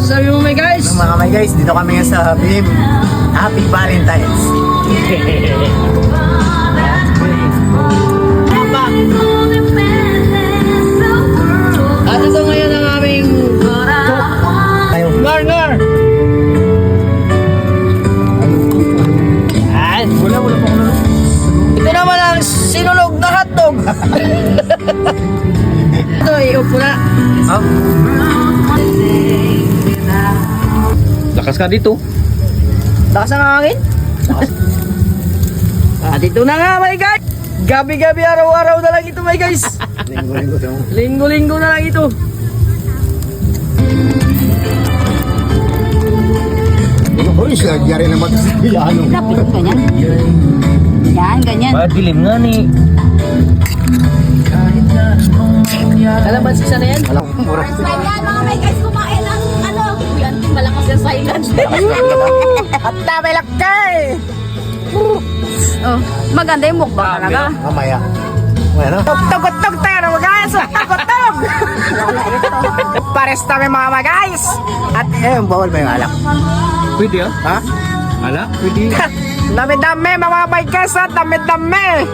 sabi mo, my guys? Mga may guys, dito kami nga sa BIM. Happy Valentine's. At ito ngayon ang aming Tayo. Ngar. Yan. Wala pa ako na. Ito naman ang sinulog na hotdog. Ito, iupo na. Oh. Lakas ka dito. Lakas ang hangin. At ito na nga, my guys. Gabi-gabi, araw-araw na lang ito, my guys. Linggo-linggo daw. Linggo-linggo na lang ito. Uy, siya, yari naman sa ano. Lapit ka niyan. Yan, ganyan. Dilim nga ni. Kalamansi siya na yan. Alam ko, mura. Ayan, mga may guys, kumain ng ano. Yan, malakas yung silence. At dami lakay. Oh, maganda yung mukbang talaga. Mamaya. Bueno. Tugtog tayo, mga guys. Tugtog. Pares kami, mga guys. At eh, bawal ba yung alak? Pwede ah. Ha? Ala? Pwede. Dami-dami, mga my guys. Dami-dami.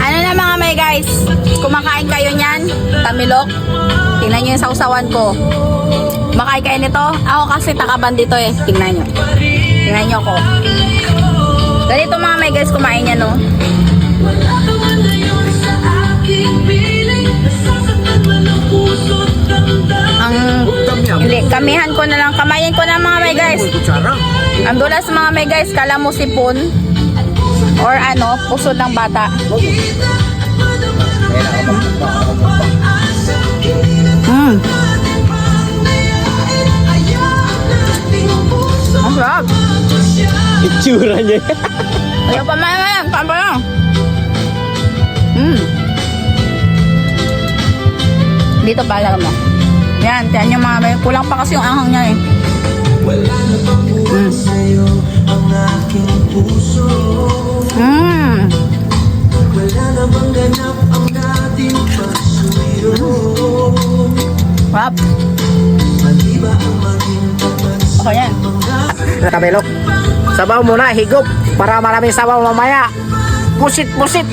Ano na mga may guys, kumakain kayo niyan, tamilok. Tingnan nyo yung sausawan ko. Kumakain kayo nito. Ako kasi takaban dito eh. Tingnan nyo. Tingnan nyo ako. Ganito mga may guys, kumain niya no. Ang hindi, kamihan ko na lang, kamayin ko na mga may guys. Kutsara. Ang dulas mga may guys, kala mo sipon or ano, puso ng bata. Ang sarap. Itsura niya. Ayaw pa man, pamba lang. Dito pala mo. Yan, tiyan yung mga may kulang pa kasi yung anghang niya eh. Wap. Okay yan. Kabelok. Sabaw muna, higop. Para maraming sabaw mamaya. Pusit-pusit.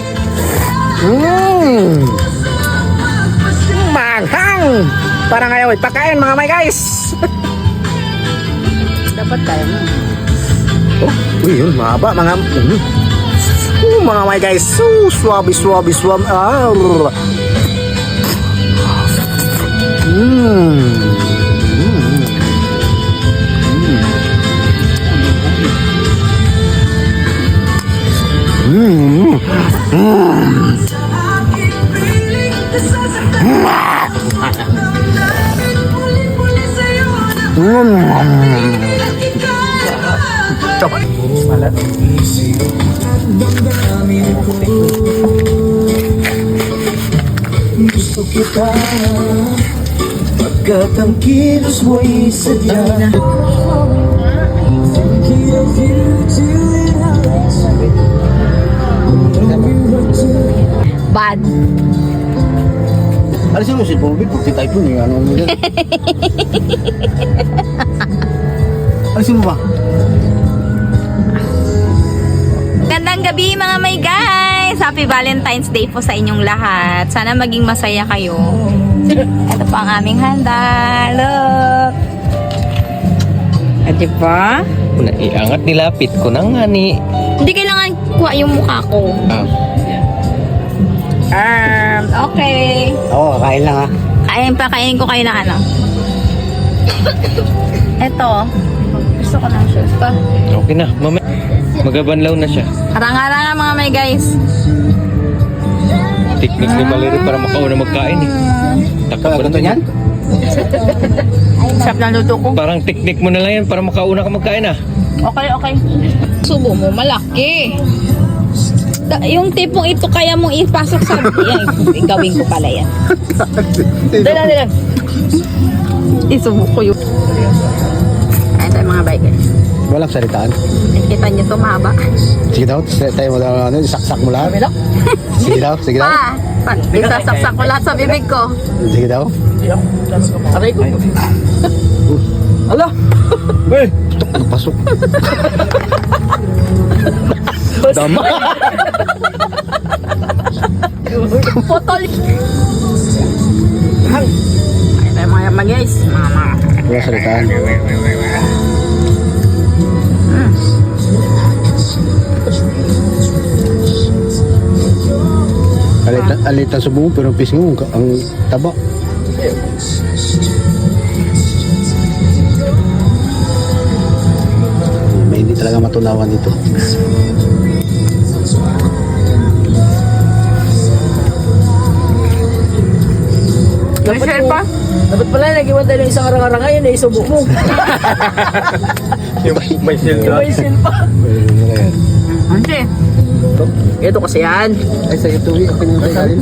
Manghang. Para ngayon, pagkain mga my guys. Dapat kaya mo. Oh, uy, yun, mahaba, mga... mga my guys. Swabe. Ah. Malat. Gusto kita pagkat ang kilos mo'y sadya. Bad. Alisin mo si Bobby, pagka tayo po niya. Ano mo yan? Alisin mo ba? Gandang gabi mga may guys! Happy Valentine's Day po sa inyong lahat. Sana maging masaya kayo. Ito po ang aming handa. Look! Diba? Una, iangat nilapit ko na nga ni. Hindi kailangan kuha yung mukha ko. Okay. Oo, kain lang ha. Kainin ko kayo ng ano. Ito. Gusto ko ng shoes pa. Okay na, mamaya. Magabanlaw na siya. Harang-harang mga may guys. Technique ni Maliri para makauna magkain eh. Taka ba Ganito yan? Sarap ng luto ko. Parang technique mo na lang yan para makauna ka magkain ah. Okay. Subo mo, malaki. Yung tipong ito kaya mong ipasok sa yan, gawin ko pala yan. Dala. Isubo ko yun. Ayan tayo mga bikers. Walang salitaan. Kita nyo ito mahaba. Sige daw, tayo mo daw, saksak mo lahat. Bilok. Sige daw. Isasaksak ko lahat sa bibig ko. Sige daw. Aray ko. Ala. Eh, napasok. Tama. Potol. Ay, mga guys. Wala salitaan. Alitan sa buong pero ang pisngi mo ang taba. May hindi talaga matunawan dito. May share pa? Dapat pala nag-iwan tayo ng isang arang-arang ngayon eh, isubo mo. May silka. May seal pa. Ante. Ito kasi yan. Ay, sa ito, okay nyo kayo.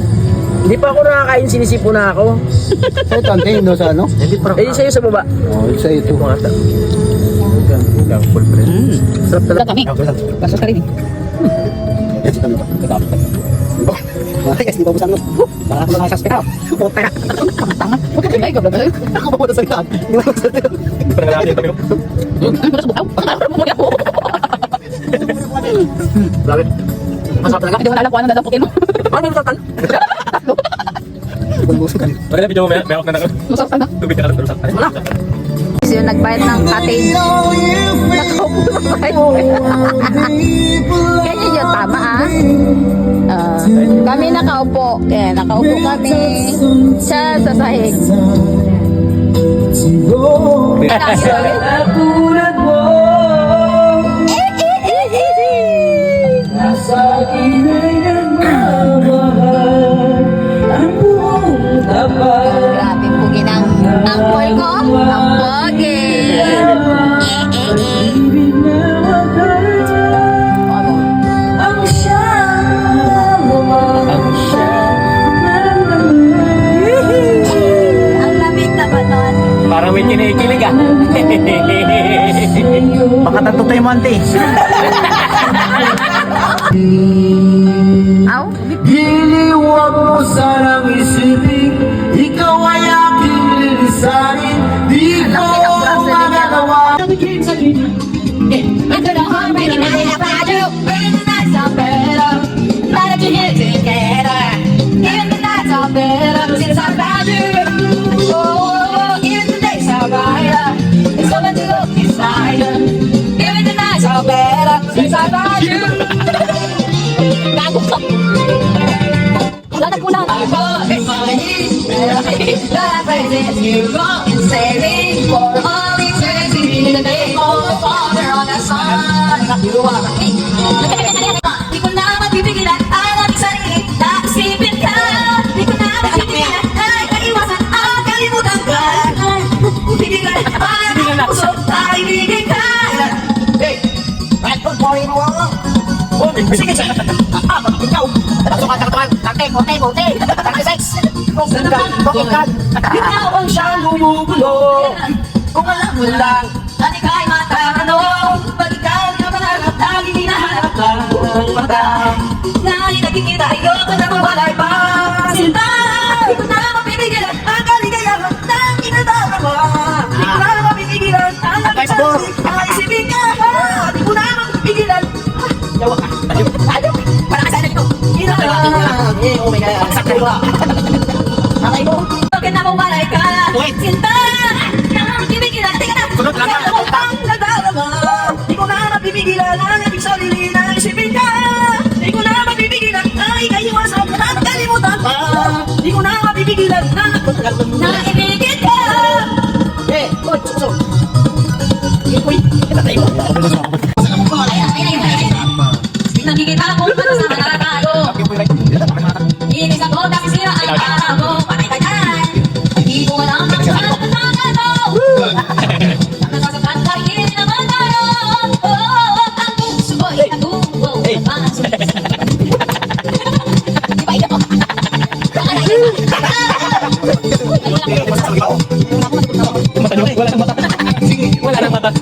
Hindi pa ako nakakain, sinisipo na ako. Sa ito, ante, no, sa ano? Eh, sa'yo sa baba. Oh, sa ito. Mga ata. Sarap Wala talaga. kami. Pasok ka rin eh. Yan, si kami ba? Ay, kasi di ba busang no? Baka ako lang sa hospital. Puta ka. Tanga. Huwag ka kaya ikaw. Ako pa po na salitaan. Di ba magsalita? Parang natin kami. Ano sa butaw? Bumuli ako. Grabe. Masarap talaga. Hindi mo alam kung ano dadapukin mo. Ano yung satan? Bulbuso ka. Pagka na video mo, may awak na na. Masarap ka na. Tubig na ka na. Wala. Kasi yung nagbayad ng cottage. Nakaupo sa bahay. Ganyan yun, tama ah. Kami nakaupo. Kaya nakaupo kami. Siya sa sahig. Grabe pugi ng angkol ko. Ang pogi. Ang lamig na ba nun? Parang may kinikilig ah. Baka tatutay mo, ante. Aw? Huwag mo sanang isipin, ikaw ay aking lilisanin. Di ko magagawa. Wala na kulang. You go insane for all eternity in the name of the Father on the Son. You are Di ko na mapipigilan ang aming sarili na isipin ka. Di ko na mapipigilan ay kaiwasan ang kalimutan ka. Pigilan ang aming puso ay ibigay ka. Hey, right for boy mo ako. Oh, sige siya. Ikaw. Tasukan ka naman. Bote. 36. Ikaw ang siyang gumugulo. Kung alam mo lang, na ika'y matatanong. Pag ikaw na mangarap, laging hinahanap lang ang mata. Na di nakikita, ayoko na mawalay pa. Sinta, di ko na mapipigilan ang kaligayahan ng inadarama. Di ko na mapipigilan ang nagsasabi. Ang isipin ka, di ko na mapipigilan. Yawa ka. Ayaw. Parang kasana dito. Oh my God. Sakay ba? Sakay mo. Bakit na mawalay ka? Sinta! Napipigilan. Teka na. Sunod lang. Kaya mo pang nadarama. Di ko na mapipigilan ang ibig sarili na isipin ka. Di ko na mapipigilan na ikaiwasan na kalimutan pa. Di ko na mapipigilan na ibigin ka. Eh, suso. Uy, tatay mo. Nakikita ko pa sa nakakalo. Inis ako dahil sila ang araw ko. Patay-tayan. Hindi ko alam ang saan ang ano. Nakasasakan kayo naman tayo. Ang puso ko'y natubo. Di ba ito? Wala nang mata.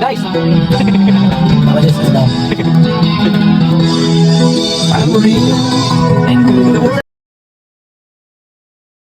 Guys. And